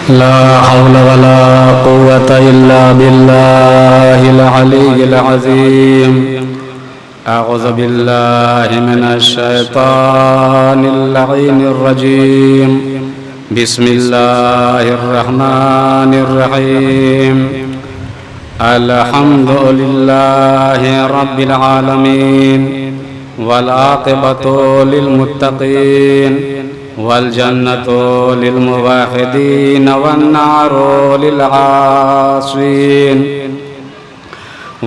ला हौल वला कुव्वत इल्ला बिल्लाहिल अलीय्यिल अज़ीम। अऊज़ु बिल्लाहि मिनश शैतानिर लईनिर रजीम। बिस्मिल्लाहिर रहमानिर रहीम। अल्हम्दुलिल्लाहि रब्बिल आलमीन वल आक़िबतु लिल मुत्तक़ीन वल जन्नतु लिल मुवहिदीन वन नारु लिल आसीन।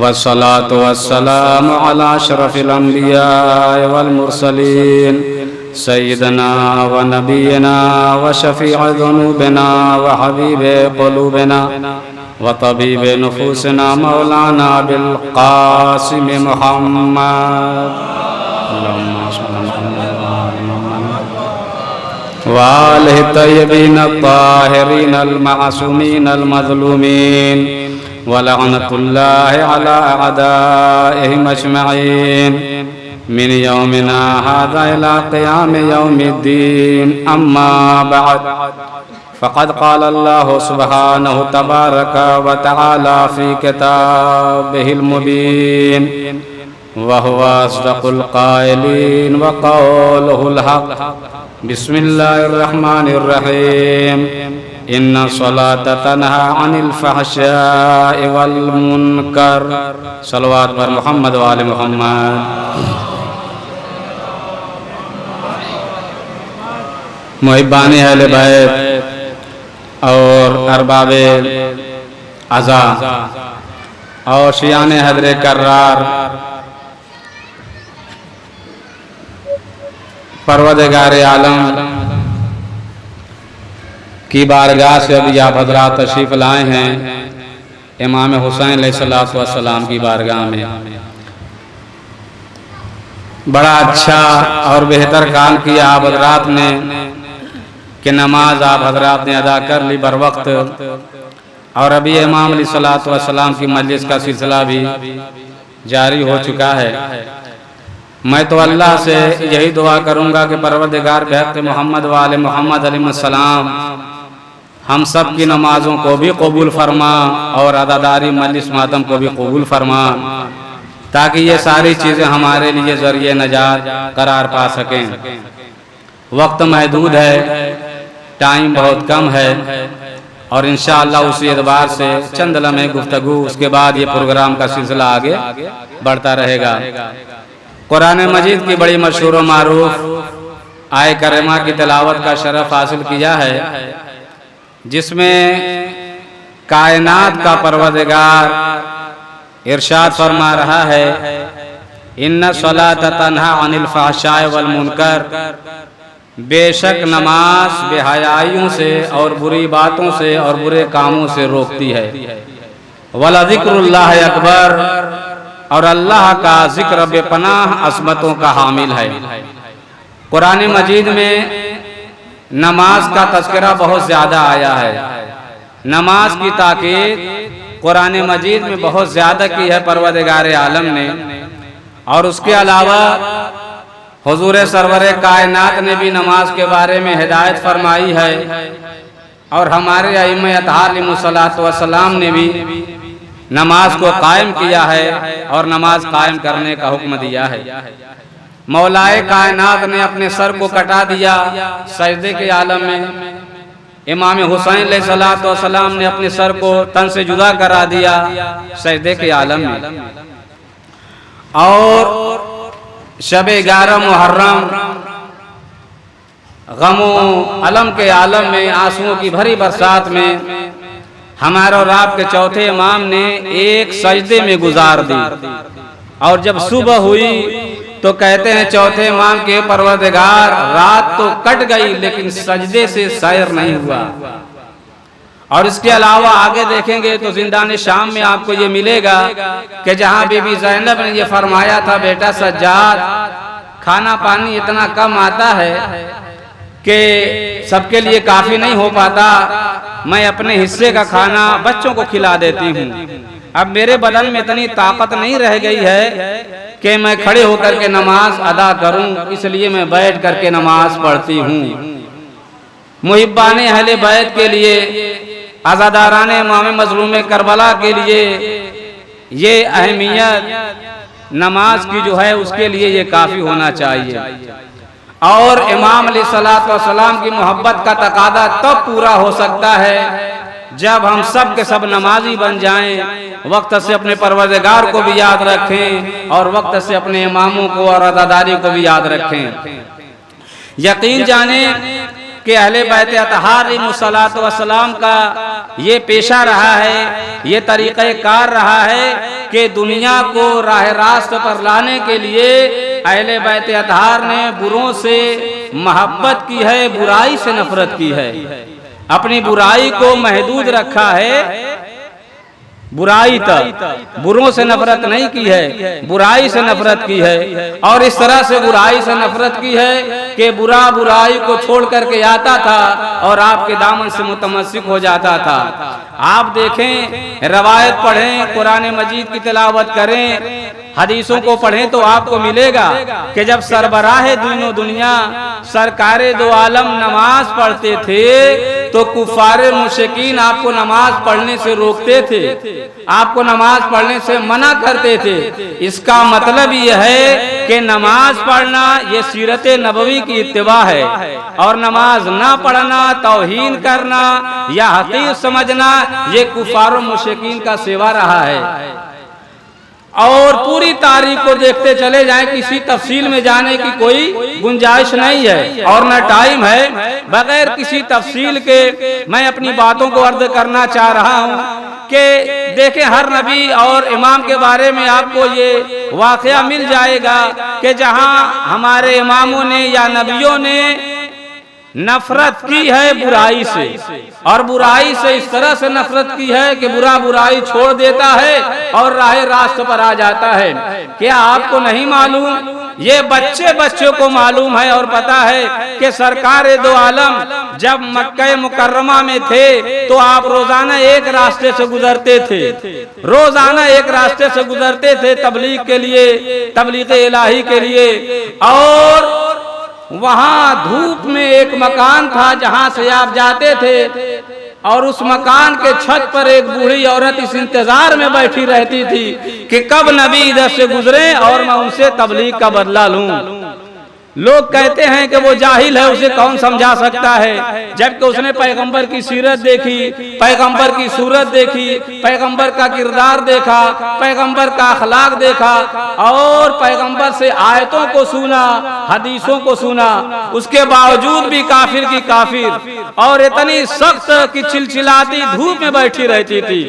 वस्सलातु वस्सलामु अला अशरफिल अंबिया वल मुरसलीन सय्यिदना व नबियना व शफीअ ज़ुनूबिना व हबीबे क़ुलूबिना व तबीबे नुफूसिना मौलाना बिल क़ासिम मुहम्मद वालिहि तय्यबीन ताहिरीन अल मासूमीन अल मज़लूमीन व लअनतुल्लाहि अला अअदाइहिम अजमईन मिन यौमिना हाज़ा इला क़ियाम यौमिद्दीन। अम्मा बअद फ़क़द क़ाल अल्लाहु सुब्हानहु तबारक व तआला फ़ी किताबिहिल मुबीन व हुवा अस्दक़ुल क़ाइलीन व क़ौलुहुल हक़। बिस्मिल्लाहिर रहमानिर रहीम। इन्ना सलाता तन्हा अनिल फ़हशाइ वल मुनकर। सलवात पर मोहम्मद व आले मोहम्मद। मुहिब्बाने अहले बैत और अरबाबे अज़ा और शियाने हज़रे कर्रार, परवरदिगार आलम की बारगाह से अभी आप हज़रात तशरीफ़ लाए हैं इमाम हुसैन अलैहिस्सलातु वस्सलाम की बारगाह में। बड़ा अच्छा और बेहतर काम किया आप हज़रात ने कि नमाज आप हज़रात ने अदा कर ली बर वक्त, और अभी इमाम अलैहिस्सलातु वस्सलाम की मजलिस का सिलसिला भी जारी हो चुका है। मैं तो अल्लाह से यही दुआ करूँगा कि परवरदिगार बेहक़ मोहम्मद व आले मोहम्मद अलैहिस्सलाम हम सब की नमाज़ों को भी कबूल फरमा और अदादारी मजलिस मातम को भी कबूल फरमा, ताकि ये सारी चीज़ें हमारे लिए ज़रिए नजात करार पा सकें। वक्त महदूद है, टाइम बहुत कम है, और इंशाअल्लाह उसी एतबार से चंद लम्हे गुफ्तगू, उसके बाद ये प्रोग्राम का सिलसिला आगे बढ़ता रहेगा। कुरान मजीद की बड़ी मशहूर व मारूफ आय करीमा की तिलावत का शरफ हासिल किया है, जिसमें कायनात का परवरदिगार इरशाद फरमा रहा है, इन्ना सलाता तन्हा अनिल फ़हशाइ वल मुनकर। बेशक नमाज बेहयाइयों से और बुरी बातों से और बुरे कामों से रोकती है। वला ज़िक्रुल्लाह अकबर, और अल्लाह का जिक्र बेपनाह अज़मतों का हामिल है। कुरान मजीद में नमाज का तज़किरा बहुत ज़्यादा आया है। नमाज की ताकीद कुरान मजीद में बहुत ज़्यादा की है परवरदिगार आलम ने, और उसके अलावा हुज़ूर सरवर कायनात ने भी नमाज के बारे में हिदायत फरमाई है, और हमारे अइम्मा अतहार अलैहिमुस्सलातु वस्सलाम ने भी नमाज को कायम किया है और नमाज कायम करने का हुक्म दिया है। मौलाए कायनात ने अपने सर को कटा दिया सजदे के आलम में। इमाम हुसैन अलैहिस्सलातु वस्सलाम ने अपने सर को तन से जुदा करा दिया सजदे के आलम में। और शब 11 मुहर्रम गमो अलम के आलम में आंसुओं की भरी बरसात में हमारे और आपके चौथे इमाम ने एक सजदे में गुजार दी, और जब सुबह हुई तो कहते हैं चौथे इमाम के परवरदिगार, रात तो कट गई लेकिन सजदे से सैर नहीं हुआ। और इसके अलावा आगे देखेंगे तो जिंदान शाम में आपको ये मिलेगा कि जहाँ बीबी ज़ैनब ने ये फरमाया था, बेटा सज्जाद, खाना पानी इतना कम आता है कि सबके लिए काफ़ी नहीं हो पाता, मैं अपने हिस्से का खाना बच्चों को खिला देती हूँ। अब मेरे बदन में इतनी ताकत नहीं रह गई है कि मैं खड़े होकर के नमाज अदा करूं, इसलिए मैं बैठ करके नमाज पढ़ती हूं। मुहिब्बाने अहले बैत के लिए, आज़ादाराने इमाम मज़लूम करबला के लिए ये अहमियत नमाज की जो है उसके लिए ये काफ़ी होना चाहिए। और इमाम अलैहिस्सलातु वस्सलाम की मोहब्बत का तकादा तब पूरा हो सकता है जब हम सब के सब नमाजी बन जाएं, वक्त से अपने परवरदिगार को भी याद रखें और वक्त से अपने इमामों को और अज़ादारी को भी याद रखें। यकीन जाने कि अहले बैत अतहार अलैहिस्सलातु वस्सलाम का ये पेशा रहा है, ये तरीक़ेकार रहा है कि दुनिया को राह रास्त पर लाने के लिए अहले बैत अतहार ने बुरों से मोहब्बत की है, बुराई से नफरत की है। अपनी बुराई को महदूद रखा है, बुराई तक, बुरों से नफरत नहीं की है, बुराई से नफरत की है। और इस तरह से बुराई से नफरत की है कि बुरा बुराई को छोड़ करके आता था और आपके दामन से मुतमस्सिक हो जाता था। आप देखें, रवायत पढ़ें, कुरान मजीद की तिलावत करें, हदीसों को पढ़ें तो आपको मिलेगा कि जब सरबराह दीनो दुनिया सरकारे दो आलम नमाज पढ़ते थे तो कुफारे मुशरिकीन आपको नमाज पढ़ने से रोकते थे, आपको नमाज पढ़ने से मना करते थे। इसका मतलब यह है कि नमाज पढ़ना ये सीरत नबवी की इत्तिबा है और नमाज ना पढ़ना, तौहीन करना या हकीर समझना ये कुफार मुशरिकीन का सेवा रहा है। और पूरी तारीख को देखते चले जाएं, किसी तफसील में जाने की कोई गुंजाइश नहीं है और न टाइम है। बगैर किसी तफसील के मैं अपनी बातों को अर्ज करना चाह रहा हूं कि देखें, हर नबी और इमाम के बारे में आपको ये वाक़या मिल जाएगा कि जहां हमारे इमामों ने या नबियों ने नफरत की है बुराई से, और बुराई से इस तरह से नफरत की है कि बुरा बुराई छोड़ देता है और राह रास्त पर आ जाता है। क्या आपको नहीं मालूम? ये बच्चे बच्चों को मालूम है और पता है कि सरकार दो आलम जब मक्का मुकर्रमा में थे तो आप रोजाना एक रास्ते से गुजरते थे, रोजाना एक रास्ते से गुजरते थे तबलीग के लिए, तबलीग इलाही के लिए। और वहां धूप में एक मकान था जहां से आप जाते थे और उस मकान के छत पर एक बूढ़ी औरत इस इंतजार में बैठी रहती थी कि कब नबी इधर से गुजरे और मैं उनसे तबलीग का बदला लूं। लोग कहते हैं कि वो जाहिल है, उसे कौन समझा सकता है, जबकि उसने पैगंबर की सीरत देखी, पैगंबर की सूरत देखी, पैगंबर का किरदार देखा, पैगंबर का अखलाक देखा और पैगंबर से आयतों को सुना, हदीसों को सुना। उसके बावजूद भी काफिर की काफिर और इतनी सख्त की चिलचिलाती धूप में बैठी रहती थी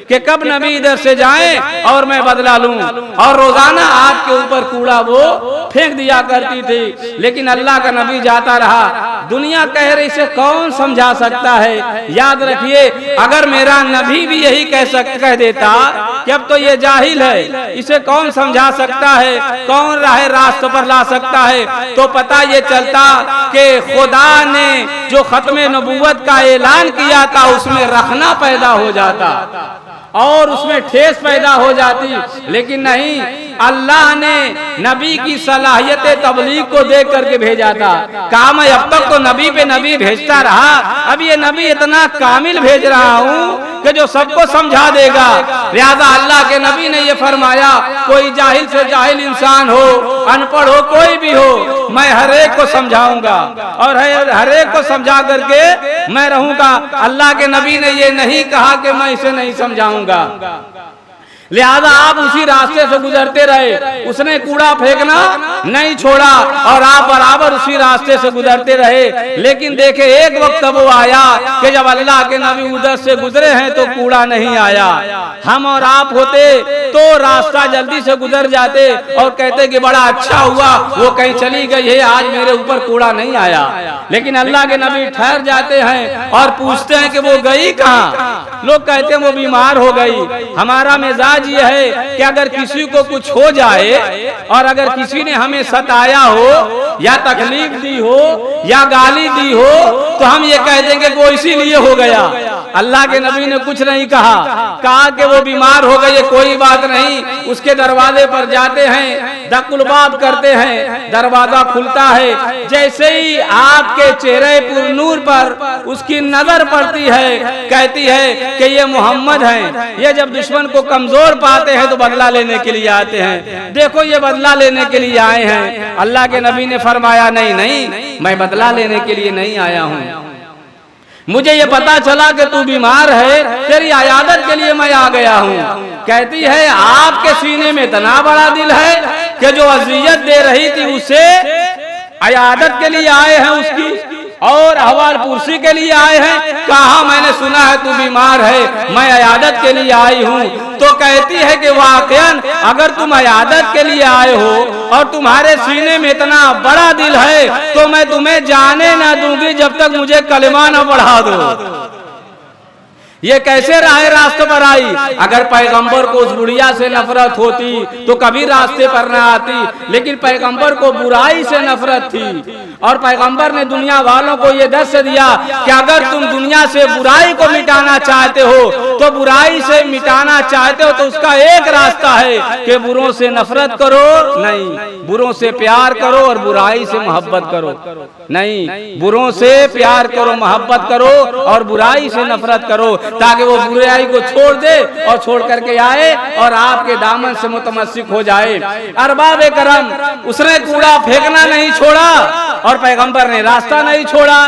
कि कब नबी इधर से जाए और मैं बदला लूं। और रोजाना आपके ऊपर कूड़ा वो फेंक दिया करती थी, लेकिन अल्लाह का नबी जाता रहा। दुनिया कह रही इसे कौन समझा सकता है। याद रखिए, अगर मेरा नबी भी यही कह देता कि अब तो ये जाहिल है, इसे कौन समझा सकता है, कौन राह रास्त पर ला सकता है, तो पता ये चलता कि खुदा ने जो खत्म नबूवत का ऐलान किया था उसमें रखना पैदा हो जाता और उसमें ठेस पैदा हो जाती। लेकिन नहीं, अल्लाह ने नबी की सलाहियत तबलीग को देख करके भेजा था। कहा मैं अब तक तो नबी पे नबी भेजता रहा, अब ये नबी इतना कामिल भेज रहा हूँ कि जो सबको समझा देगा। लिहाजा अल्लाह के नबी ने ये फरमाया, कोई जाहिल से जाहिल इंसान हो, अनपढ़ हो, कोई भी हो, मैं हर एक को समझाऊंगा और हर एक को समझा करके मैं रहूंगा। अल्लाह के नबी ने ये नहीं कहा कि मैं इसे नहीं समझाऊंगा। लिहाजा आप उसी रास्ते से गुजरते रहे, उसने कूड़ा फेंकना नहीं छोड़ा और आप बराबर उसी रास्ते से गुजरते रहे। लेकिन देखे, एक वक्त वो आया कि जब अल्लाह के नबी उधर से गुजरे हैं तो कूड़ा नहीं आया। हम और आप होते तो रास्ता जल्दी से गुजर जाते और कहते कि बड़ा अच्छा हुआ वो कहीं चली गई है, आज मेरे ऊपर कूड़ा नहीं आया। लेकिन अल्लाह के नबी ठहर जाते हैं और पूछते हैं कि वो गई कहाँ। लोग कहते हैं वो बीमार हो गई। हमारा मिजाज मिजाज ये है कि अगर किसी को कुछ हो जाए और अगर किसी ने हमें सताया हो या तकलीफ दी हो या गाली दी हो तो हम ये कह देंगे वो इसीलिए हो गया। अल्लाह के नबी ने कुछ नहीं कहा कि वो बीमार हो गए, कोई बात नहीं। उसके दरवाजे पर जाते हैं, दकुलबाब करते हैं, दरवाजा खुलता है। जैसे ही आपके चेहरे पर नूर पर उसकी नजर पड़ती है, कहती है कि ये मोहम्मद हैं। ये जब दुश्मन को कमजोर पाते हैं तो बदला लेने के लिए आते हैं। देखो ये बदला लेने के लिए आए हैं। अल्लाह के नबी ने फरमाया नहीं नहीं, मैं बदला लेने के लिए नहीं आया हूँ। मुझे ये पता चला कि तू बीमार है, तेरी अयादत के लिए मैं आ गया हूँ। कहती है आपके सीने में इतना बड़ा दिल है कि जो अज़ियत दे रही थी उसे अयादत के लिए आए हैं उसकी, और हवाल पुरसी के लिए आए हैं। कहा मैंने सुना है तू बीमार है, मैं अयादत के लिए आई हूँ। तो कहती है कि वाकईन अगर तुम अयादत के लिए आए हो और तुम्हारे सीने में इतना बड़ा दिल है तो मैं तुम्हें जाने ना दूंगी जब तक मुझे कलिमा न पढ़ा दो। ये कैसे रास्ते पर आई? अगर पैगंबर को उस बुढ़िया से नफरत होती तो कभी रास्ते पर न आती, लेकिन पैगंबर को बुराई से नफरत थी और पैगंबर ने दुनिया वालों को ये दर्श दिया कि अगर तुम दुनिया से बुराई को मिटाना चाहते हो तो बुराई से मिटाना चाहते हो तो उसका एक रास्ता है कि बुरों से नफरत करो नहीं, बुरों से प्यार करो और बुराई से मोहब्बत करो नहीं, बुरों से प्यार करो, मोहब्बत करो और बुराई से नफरत करो, ताकि वो बुराई को छोड़ दे और छोड़ करके आए और आपके दामन से मुतमस्सिक हो जाए। अरबाब करम, उसने कूड़ा फेंकना नहीं छोड़ा और पैगंबर ने रास्ता नहीं छोड़ा।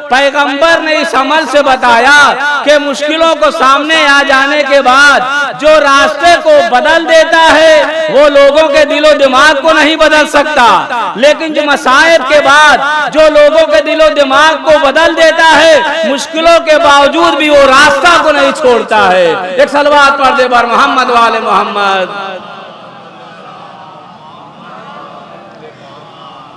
पैगंबर ने इस अमल से बताया कि मुश्किलों को सामने आ जाने के बाद जो रास्ते को बदल देता है वो लोगों के दिलो दिमाग को नहीं बदल सकता, लेकिन जो मसाइब के बाद जो लोगों के दिलो दिमाग को बदल देता है मुश्किलों के बावजूद भी वो रास्ता को नहीं छोड़ता है। एक सलवात पढ़ दे बर मोहम्मद वाले मोहम्मद।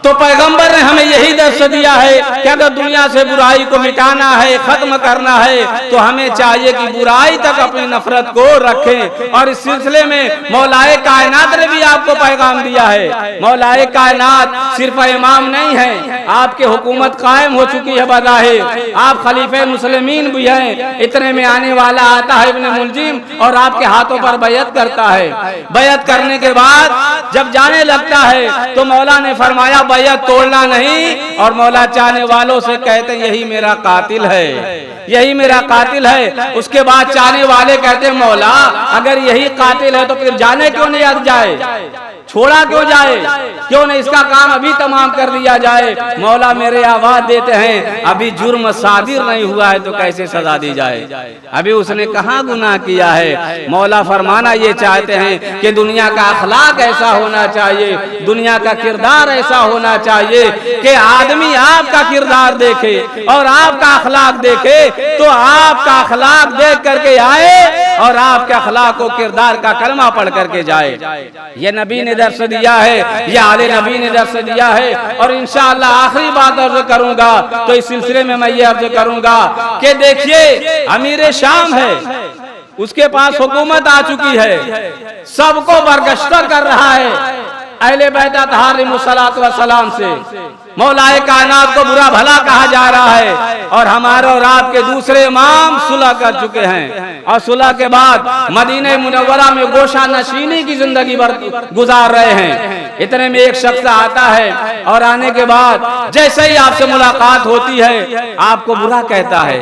तो पैगंबर ने हमें यही दर्श दिया है कि अगर दुनिया से बुराई को मिटाना है, खत्म करना है तो हमें चाहिए कि बुराई तक अपनी नफरत को रखें। और इस सिलसिले में मौलाए कायनात ने भी आपको पैगाम दिया है। मौलाए कायनात सिर्फ इमाम नहीं है, आपके हुकूमत कायम हो चुकी है बज़ाहिर, आप खलीफे मुस्लिमीन भी हैं। इतने में आने वाला आता है इब्न मुलजिम और आपके हाथों पर बैयत करता है। बैयत करने के बाद जब जाने लगता है तो मौला ने फरमाया बैयत तोड़ना नहीं, और मौला चाहने वालों से कहते यही मेरा कातिल है, यही मेरा कातिल है। उसके बाद चाहने वाले कहते मौला अगर यही कातिल है तो फिर जाने क्यों नहीं जाए, छोड़ा क्यों जाए, क्यों नहीं इसका काम अभी तमाम कर दिया जाए। मौला मेरे आवाज देते हैं अभी जुर्म सादिर नहीं हुआ है तो कैसे सजा दी जाए, अभी उसने कहाँ गुनाह किया है। मौला फरमाना ये चाहते हैं कि दुनिया का अखलाक ऐसा होना चाहिए, दुनिया का किरदार ऐसा होना चाहिए कि आदमी आपका किरदार देखे और आपका अखलाक देखे तो आपका अखलाक देख करके आए और आपके अखलाक को किरदार का कलमा पढ़ करके जाए। ये नबी ने दर्श दिया है, ये आले नबी ने दर्श दिया है। और इंशाअल्लाह आखिरी बात अर्ज करूंगा तो इस सिलसिले में मैं ये अर्ज करूंगा कि देखिए अमीर शाम है, उसके पास हुकूमत आ चुकी है, सबको बरगश्ता कर रहा है अहले बैत अतहारिमुस्सलात व सलाम से। मौलाए कायनात को बुरा भला कहा जा रहा है और हमारे और आपके दूसरे इमाम सुलह कर चुके हैं और सुलह के बाद मदीने मुनव्वरा में गोशा नशीनी की जिंदगी गुजार रहे हैं। इतने में एक शख्स आता है और आने के बाद जैसे ही आपसे मुलाकात होती है आपको बुरा कहता है,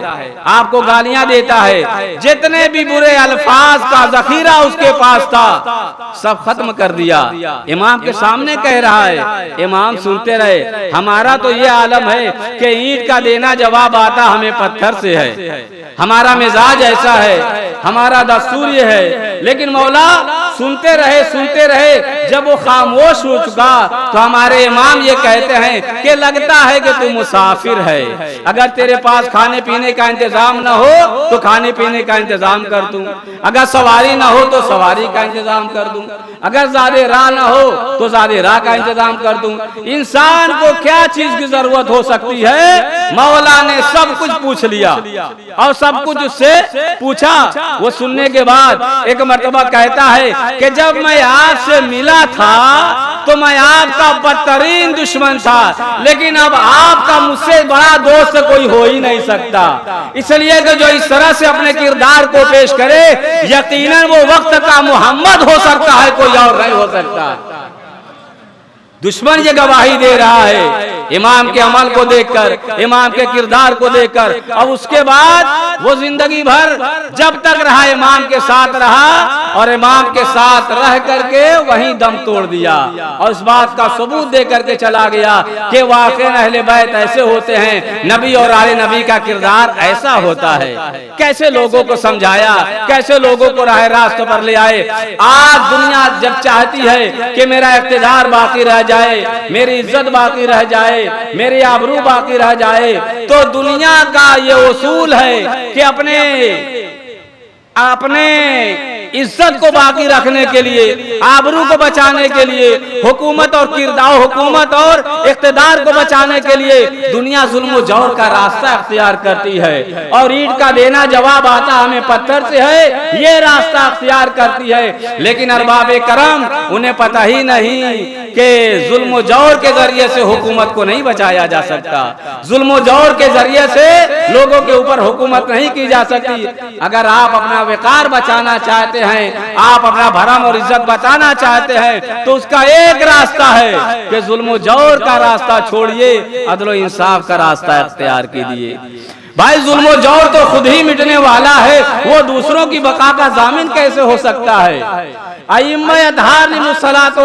आपको गालियां देता है, जितने भी बुरे अल्फाज का जखीरा उसके पास था सब खत्म कर दिया। इमाम के सामने कह रहा है, इमाम सुनते रहे। हमारा तो ये आलम है कि ईंट का देना जवाब आता हमें पत्थर से है, हमारा मिजाज ऐसा है, हमारा दस्तूर ये है। लेकिन मौला सुनते रहे। जब वो खामोश हो चुका तो हमारे इमाम ये कहते हैं कि लगता है कि तू मुसाफिर है। अगर तेरे पास खाने पीने का इंतजाम न हो तो खाने पीने का इंतजाम कर दूं, अगर सवारी न हो तो सवारी का इंतजाम कर दूं, अगर ज्यादा राह न हो तो ज्यादा राह का इंतजाम कर दूं। इंसान को क्या चीज की जरूरत हो सकती है? मौला ने सब कुछ पूछ लिया और सब कुछ उससे पूछा। वो सुनने के बाद एक मर्तबा कहता है कि जब मैं आपसे मिला था तो मैं आपका बदतरीन दुश्मन था, लेकिन अब आपका मुझसे बड़ा दोस्त कोई हो ही नहीं सकता। इसलिए कि जो इस तरह से अपने किरदार को पेश करे, यकीनन वो वक्त का मोहम्मद हो सकता है, कोई और नहीं हो सकता। दुश्मन ये गवाही दे रहा है इमाम के अमल को देखकर, इमाम के किरदार को देखकर। अब उसके बाद वो जिंदगी भर जब तक रहा इमाम के साथ रहा और इमाम के साथ रह करके वहीं दम तोड़ दिया और इस बात का सबूत दे करके चला गया कि वाकई अहले बैत ऐसे होते हैं, नबी और आले नबी का किरदार ऐसा होता है। कैसे लोगों को समझाया, कैसे लोगों को राह रास्ते पर ले आए। आज दुनिया जब चाहती है कि मेरा इख्तिदार बाकी रह जाए, मेरी इज्जत बाकी रह जाए, मेरी आबरू बाकी रह जाए, तो दुनिया का ये उसूल है कि अपने इज्जत को बाकी रखने के लिए, आबरू को बचाने के लिए, हुकूमत और किरदार, हुकूमत और इख्तिदार को बचाने के लिए दुनिया जुल्म जौर का रास्ता अख्तियार करती है और ईंट का देना जवाब आता हमें पत्थर से है, ये रास्ता अख्तियार करती है। लेकिन अरबाबे करम उन्हें पता ही नहीं कि जुल्म जौर के जरिए से हुकूमत को नहीं बचाया जा सकता, जुल्म जौर के जरिए से लोगों के ऊपर हुकूमत नहीं की जा सकती। अगर आप अपना वकार बचाना चाहते हैं, आप अपना भरम और इज्जत बचाना चाहते हैं, तो उसका एक रास्ता है कि जुल्म जौर का रास्ता छोड़िए, अदल इंसाफ का रास्ता इख्तियार कीजिए। भाई जुल्म जौर तो खुद ही मिटने वाला है, वो दूसरों की बका का जामिन कैसे हो सकता है?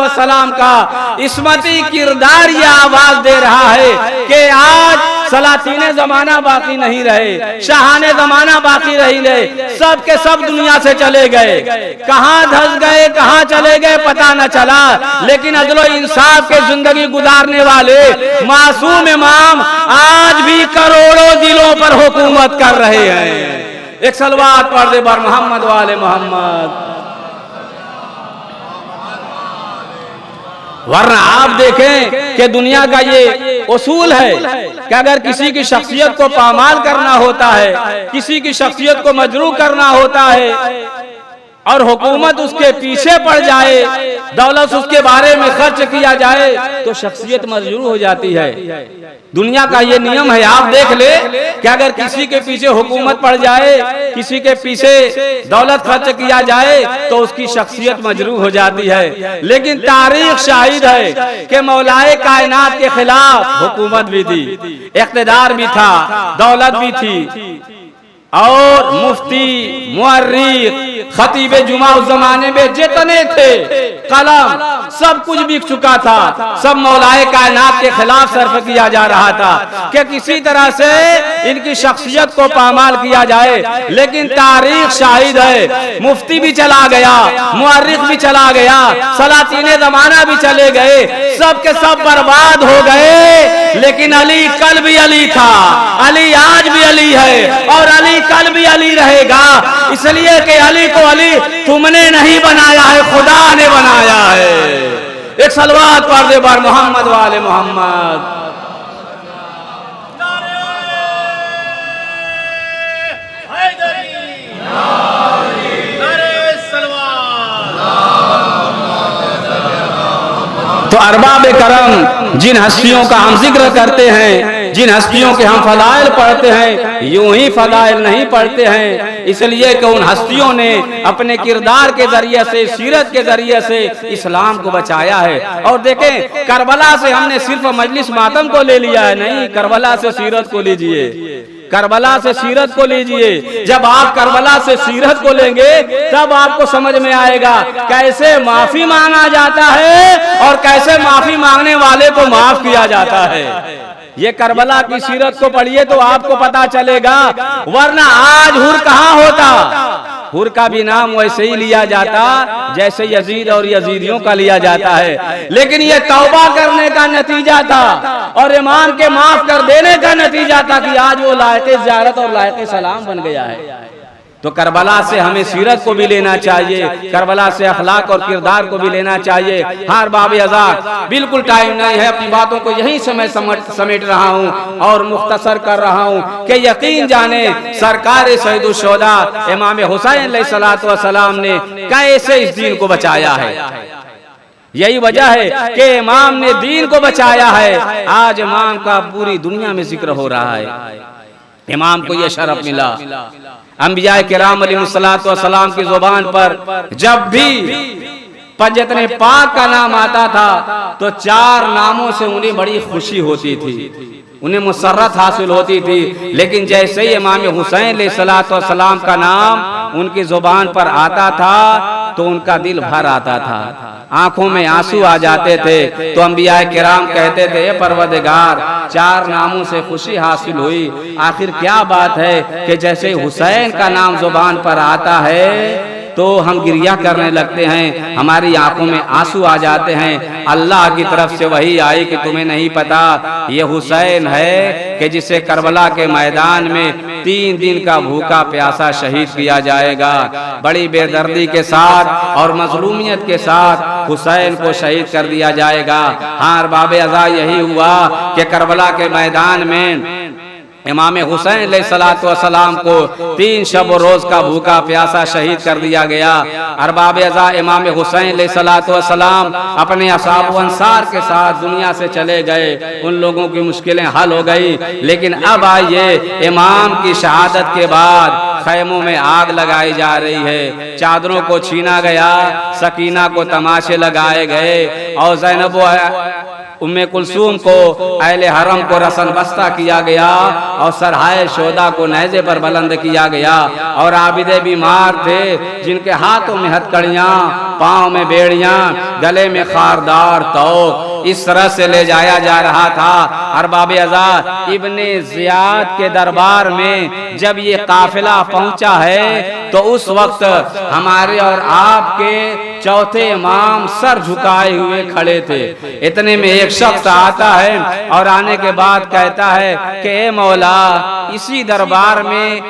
सलाम का इस्मती किरदार ये आवाज दे रहा है कि आज सलातीने जमाना बाकी नहीं रहे, शाहाने जमाना बाकी नहीं रहे, सब के सब दुनिया से चले गए, कहां धस गए, कहां चले गए पता न चला। लेकिन अदलो इंसाफ के जिंदगी गुजारने वाले मासूम इमाम आज भी करोड़ों दिलों पर हुकूमत कर रहे हैं। एक सलवात पढ़ दे बर मोहम्मद वाले मोहम्मद। वरना आप देखें कि दुनिया का ये उसूल है कि अगर किसी की शख्सियत को पामाल करना होता है, किसी की शख्सियत को मजरूह करना होता है और हुकूमत उसके पीछे पड़ जाए, दौलत उसके बारे में खर्च किया जाए, तो शख्सियत मजरूह हो जाती है। दुनिया का ये नियम है। आप देख ले कि अगर किसी के पीछे हुकूमत पड़ जाए, किसी के पीछे दौलत खर्च किया जाए, तो उसकी शख्सियत मजरूह हो जाती है। लेकिन तारीख शाहिद है कि मौलाए कायनात के खिलाफ हुकूमत भी थी, इख्तिदार भी था, दौलत भी थी और मुफ्ती, मुअर्रिख, खतीब जुमा उस जमाने में जितने थे, कलम, सब कुछ बिक चुका था। सब मौलाए कायनात के खिलाफ सर्फ किया जा रहा था कि किसी तरह से इनकी शख्सियत को पामाल किया जाए। लेकिन तारीख शाहिद है, मुफ्ती भी चला गया, मुअर्रिख भी चला गया, सलातीने जमाना भी चले गए, सब के सब बर्बाद हो गए। लेकिन अली कल भी अली था, अली आज भी अली है और अली कल भी अली रहेगा। इसलिए कि अली को अली तुमने नहीं बनाया है, खुदा ने बनाया है। एक सलवात पढ़ दे बार मोहम्मद वाले मोहम्मद। तो अरबाब करम जिन हस्तियों का हम जिक्र करते हैं, जिन हस्तियों के हम फदाइल पढ़ते हैं, यूं ही फदाइल नहीं पढ़ते हैं। इसलिए कि उन हस्तियों ने अपने किरदार के जरिए से, सीरत के जरिए से इस्लाम को बचाया है। और देखें, करबला से हमने सिर्फ मजलिस मातम को ले लिया है, नहीं, करबला से सीरत को लीजिए, करबला से सीरत को लीजिए। जब आप करबला से सीरत को लेंगे तब आपको समझ में आएगा कैसे माफी मांगा जाता है और कैसे माफी मांगने वाले को माफ किया जाता है। ये करबला की सीरत को पढ़िए तो आपको पता चलेगा। वरना आज हुर कहाँ होता, हुर का भी नाम वैसे ही लिया जाता जैसे यजीद और यजीदियों का लिया जाता है, लेकिन ये तौबा करने का नतीजा था और इमाम के माफ कर देने का नतीजा था कि आज वो लायक ज़ियारत और लायक सलाम बन गया है। तो करबला से हमें सीरत को भी लेना चाहिए, करबला से अखलाक और किरदार को भी लेना चाहिए। हाँ बाब आज़ाद, बिल्कुल टाइम नहीं है, अपनी बातों को यहीं समय समेट रहा हूँ और मुख्तसर कर रहा हूँ कि यकीन जाने सरकार सैयदुल शुहदा इमाम हुसैन अलैहिस्सलातु वस्सलाम ने कैसे इस दीन को बचाया है। यही वजह है कि इमाम ने दीन को बचाया है। आज इमाम का पूरी दुनिया में जिक्र हो रहा है, इमाम को यह शरफ मिला। अंबिया किराम अलैहिस्सलातु वस्सलाम की जुबान पर जब भी पंजतने पाक का नाम आता था तो 4 नामों से उन्हें बड़ी खुशी होती थी, उन्हें मुसर्रत हासिल होती थी। लेकिन जैसे ही इमाम हुसैन अलैहिस्सलातु वस्सलाम का नाम उनकी जुबान पर आता था तो उनका दिल भर आता था, आंखों में आंसू आ जाते थे। तो अंबिया किराम कहते थे, परवरदिगार 4 नामों से खुशी हासिल हुई, आखिर क्या बात है कि जैसे हुसैन का नाम जुबान पर आता है तो हम गिरिया करने लगते हैं, हमारी आंखों में आंसू आ जाते हैं। अल्लाह की तरफ से वही आई कि तुम्हें नहीं पता ये हुसैन है कि जिसे करबला के मैदान में 3 दिन का भूखा प्यासा शहीद किया जाएगा। बड़ी बेदर्दी के साथ और मजलूमियत के साथ हुसैन को शहीद कर दिया जाएगा। हाँ बाब अज़ा, यही हुआ कि करबला के मैदान में इमाम हुसैन अलैहिस्सलातु वस्सलाम को 3 शब रोज का भूखा प्यासा शहीद कर दिया गया। अरबाब अज़ा, इमाम हुसैन अलैहिस्सलातु वस्सलाम अपने असहाब व अंसार के साथ दुनिया से चले गए, उन लोगों की मुश्किलें हल हो गई। लेकिन अब आइए, इमाम की शहादत के बाद खैमों में आग लगाई जा रही है, चादरों को छीना गया, सकीना को तमाशे लगाए गए और ज़ैनब उम्मे कुलसूम को अहले हरम को रसन बस्ता किया गया और सरहाए शोदा को नेज़े पर बुलंद किया गया। और आबिदे बीमार थे जिनके हाथों में हथकड़ियाँ, पाँव में बेड़ियाँ, गले में खारदार तौक, इस तरह से ले जाया जा रहा था। अरबाब अज़ा, इब्ने ज़ियाद के दरबार में जब ये काफिला पहुंचा है तो उस वक्त हमारे और आपके चौथे इमाम सर झुकाए हुए खड़े थे। इतने में एक शख्स आता है और आने के बाद कहता है कि ए मौला, इसी दरबार में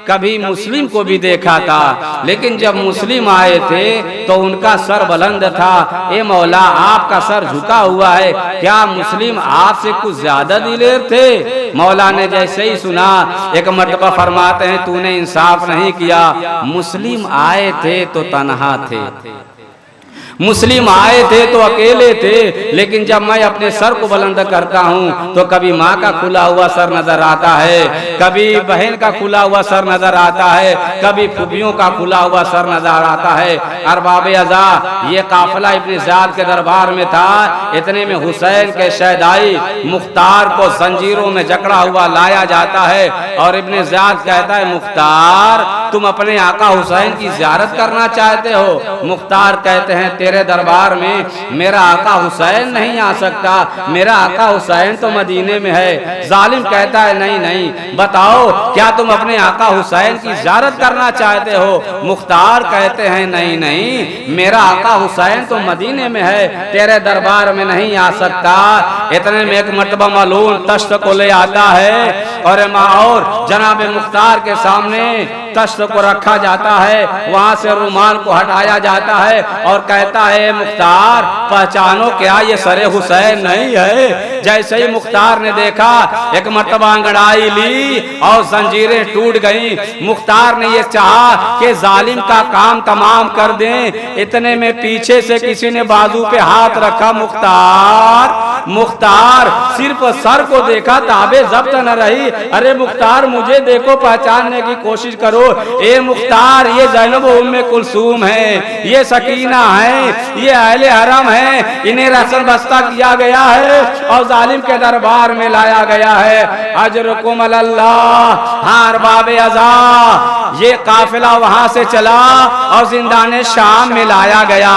कभी मुस्लिम को भी देखा था, लेकिन जब मुस्लिम आए थे तो उनका सर बुलंद था। ए मौला, आपका सर झुका हुआ है, क्या मुस्लिम आपसे कुछ ज्यादा दिलेर थे? मौला ने जैसे ही सुना, एक मर्तबा फरमाते हैं, तूने इंसाफ नहीं किया, मुस्लिम आए थे तो तन्हा थे, मुस्लिम आए थे तो अकेले थे, लेकिन जब मैं अपने सर को बुलंद करता हूँ तो कभी माँ का खुला हुआ सर नजर आता है, कभी बहन का खुला हुआ सर नजर आता है, कभी फूफियों का खुला हुआ सर नजर आता है। अरबाब अज़ा, ये काफिला इब्ने ज़ियाद के दरबार में था। इतने में हुसैन के शहदाई मुख्तार को जंजीरों में जकड़ा हुआ लाया जाता है और इब्ने ज़ियाद कहता है, मुख्तार, तुम अपने आका हुसैन की ज़ियारत करना चाहते हो? मुख्तार कहते हैं, तेरे दरबार में मेरा आका हुसैन नहीं आ सकता, मेरा आका हुसैन तो मदीने में है। जालिम कहता है, नहीं नहीं, बताओ क्या तुम अपने आका हुसैन की ज़ियारत करना चाहते हो? मुख्तार कहते हैं, नहीं नहीं, मेरा आका हुसैन तो मदीने में है, तेरे दरबार में नहीं आ सकता। इतने में एक मर्तबा मालूम तश्त को ले आता है और जनाब मुख्तार के सामने तश्त को रखा जाता है, वहां से रुमाल को हटाया जाता है और कहता है, मुख्तार, पहचानो क्या ये सरे हुसैन नहीं है? जैसे ही मुख्तार ने देखा, एक मर्तबा अंगड़ाई ली और जंजीरें टूट गईं। मुख्तार ने ये चाहा कि जालिम का काम तमाम कर दें। इतने में पीछे से किसी ने बाजू पे हाथ रखा। मुख्तार सिर्फ सर को देखा, ताबे जब्त न रही। अरे मुख्तार, मुझे देखो, पहचानने की कोशिश करो। ए मुख्तार, ये ज़ैनब उम्मे कुलसूम है, ये सकीना है, ये अहले हरम है, इन्हें रसन बस्ता किया गया है और जालिम के दरबार में लाया गया है। अजरुकुम अल्लाह। हाँ अरबाब अज़ा, ये काफिला वहां से चला और जिंदाने शाम में लाया गया।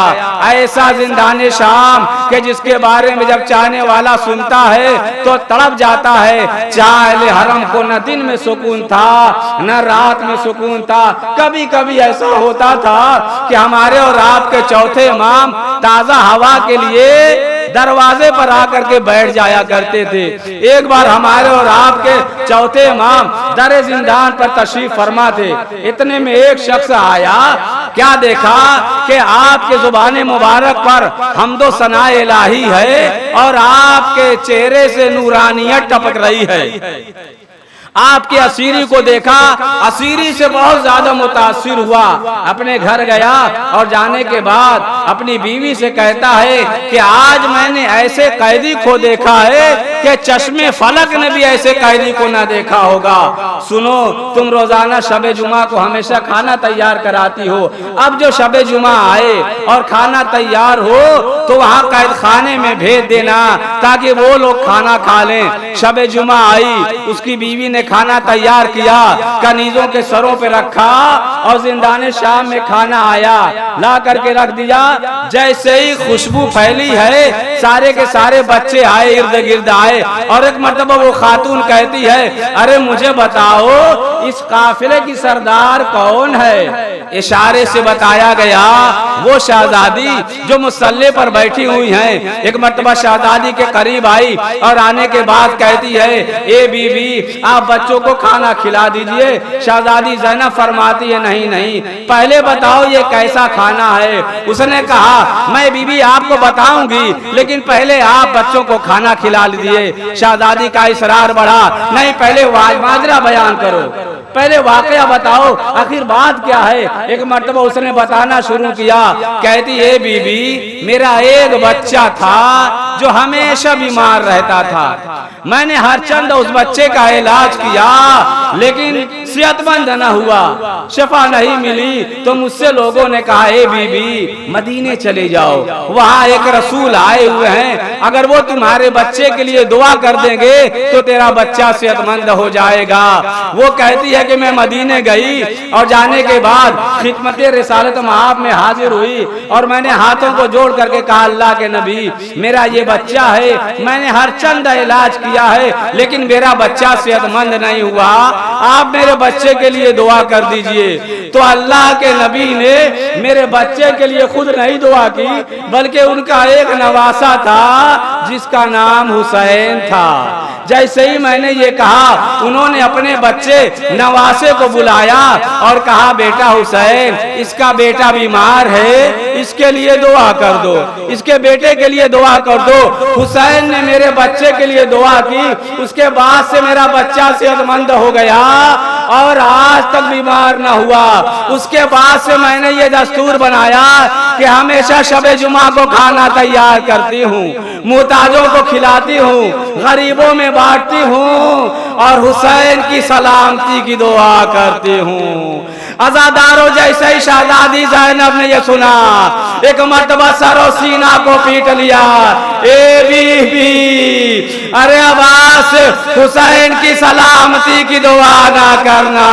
ऐसा जिंदाने शाम के जिसके बारे में जब चांद चाहने वाला सुनता है तो तड़प जाता है। चाहे हरम को न दिन में सुकून था न रात में सुकून था। कभी कभी ऐसा होता था कि हमारे और आपके चौथे इमाम ताजा हवा के लिए दरवाजे पर आकर के बैठ जाया करते थे। एक बार हमारे और आपके चौथे इमाम दरे जिंदान पर तशरीफ फरमा थे। इतने में एक शख्स आया, क्या देखा कि आपके जुबान मुबारक पर हमदो सनाए इलाही है और आपके चेहरे से नूरानियत टपक रही है। आपके असीरी को देखा, असीरी से बहुत ज्यादा मुतासिर हुआ। अपने घर गया और जाने के बाद अपनी बीवी से कहता है कि आज मैंने ऐसे कैदी को देखा है कि चश्मे फलक ने भी ऐसे कैदी को ना देखा होगा। सुनो, तुम रोजाना शबे जुमा को हमेशा खाना तैयार कराती हो। अब जो शबे जुमा आए और खाना तैयार हो तो वहाँ कैद खाने में भेज देना ताकि वो लोग खाना खा लें। शबे जुमा आई, उसकी बीवी ने खाना तैयार किया, कनीजों के सरों पे रखा और जिंदाने शाम में खाना आया, ला करके रख दिया। जैसे ही खुशबू फैली है, सारे के सारे बच्चे आए, इर्द गिर्द आए और एक मर्तबा वो खातून कहती है, अरे मुझे बताओ इस काफिले की सरदार कौन है? इशारे से बताया गया वो शहजादी जो मुसल्ले पर बैठी हुई हैं। एक मर्तबा शहजादी के करीब आई और आने के बाद कहती है, ए बीबी आप बच्चों को खाना खिला दीजिए। शहजादी ज़ैनब फरमाती है, नहीं नहीं, पहले बताओ ये कैसा खाना है। उसने कहा, मैं बीबी आपको बताऊंगी लेकिन पहले आप बच्चों को खाना खिला लीजिए। शहजादी का इसरार बढ़ा, नहीं पहले माजरा बयान करो, पहले वाकया बताओ, आखिर बात क्या है। एक मर्तबा उसने बताना शुरू किया, कहती है, बीबी मेरा एक बच्चा था जो हमेशा बीमार रहता था। मैंने हर चंद उस बच्चे का इलाज किया लेकिन सेहतमंद न हुआ, शफा नहीं मिली। तो मुझसे लोगों ने कहा, ए बीबी मदीने चले जाओ, वहाँ एक रसूल आए हुए हैं, अगर वो तुम्हारे बच्चे के लिए दुआ कर देंगे तो तेरा बच्चा सेहतमंद हो जाएगा। वो कहती है कि मैं मदीने गई और जाने के बाद खिदमत रिसालत मआब में हाजिर हुई और मैंने हाथों को जोड़ करके कहा, अल्लाह के नबी मेरा ये बच्चा है, मैंने हर चंद इलाज किया है लेकिन मेरा बच्चा सेहतमंद नहीं हुआ, आप मेरे बच्चे के लिए दुआ कर दीजिए। तो अल्लाह के नबी ने मेरे बच्चे के लिए खुद नहीं दुआ की बल्कि उनका एक नवासा था जिसका नाम हुसैन था। जैसे ही मैंने ये कहा, उन्होंने अपने बच्चे नवासे को बुलाया और कहा, बेटा हुसैन इसका बेटा बीमार है, इसके लिए दुआ कर दो, इसके बेटे के लिए दुआ कर दो। हुसैन ने मेरे बच्चे के लिए दुआ की, उसके बाद से मेरा बच्चा सेहतमंद हो गया और आज तक बीमार न हुआ। उसके बाद से मैंने ये दस्तूर बनाया कि हमेशा शबे जुमा को खाना तैयार करती हूँ, मुहताजों को खिलाती हूँ, गरीबों में बांटती हूँ और हुसैन की सलामती की दुआ करती हूँ। अज़ादारों जैसे ही शहजादी ज़ैनब ने ये सुना, एक मर्तबा सरो सीना को पीट लिया, ए बीबी अरे अब्बास हुसैन की सलामती की दुआ ना करना।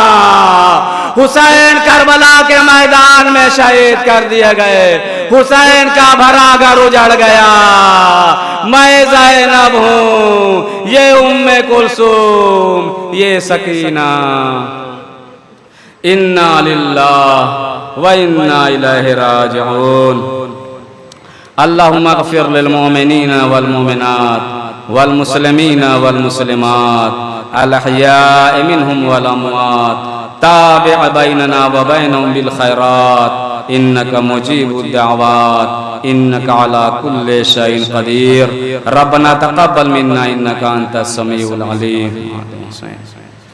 हुसैन करबला के मैदान में शहीद कर दिए गए, हुसैन का भरा घर उजड़ गया। मैं ज़ैनब हूँ, ये उम्मे कुलसूम, ये सकीना। इन्ना लिल्लाह व इन्ना इलैहि राजिऊन। अल्लाहुम्मा ग़फ़िर लिल मुमिनीना वल मुमिनात वल मुस्लिमीना वल मुस्लिमात अल अहयाइ मिनहुम वल अमवात ताबिअ बैनना व बैनहुम बिल खैरात इन्नका मुजीबुद दाअवात इन्नका अला कुल्लि शैइन क़दीर। रब्बना तक़ब्बल मिन्ना इन्नका अंतस समीउल अलीम।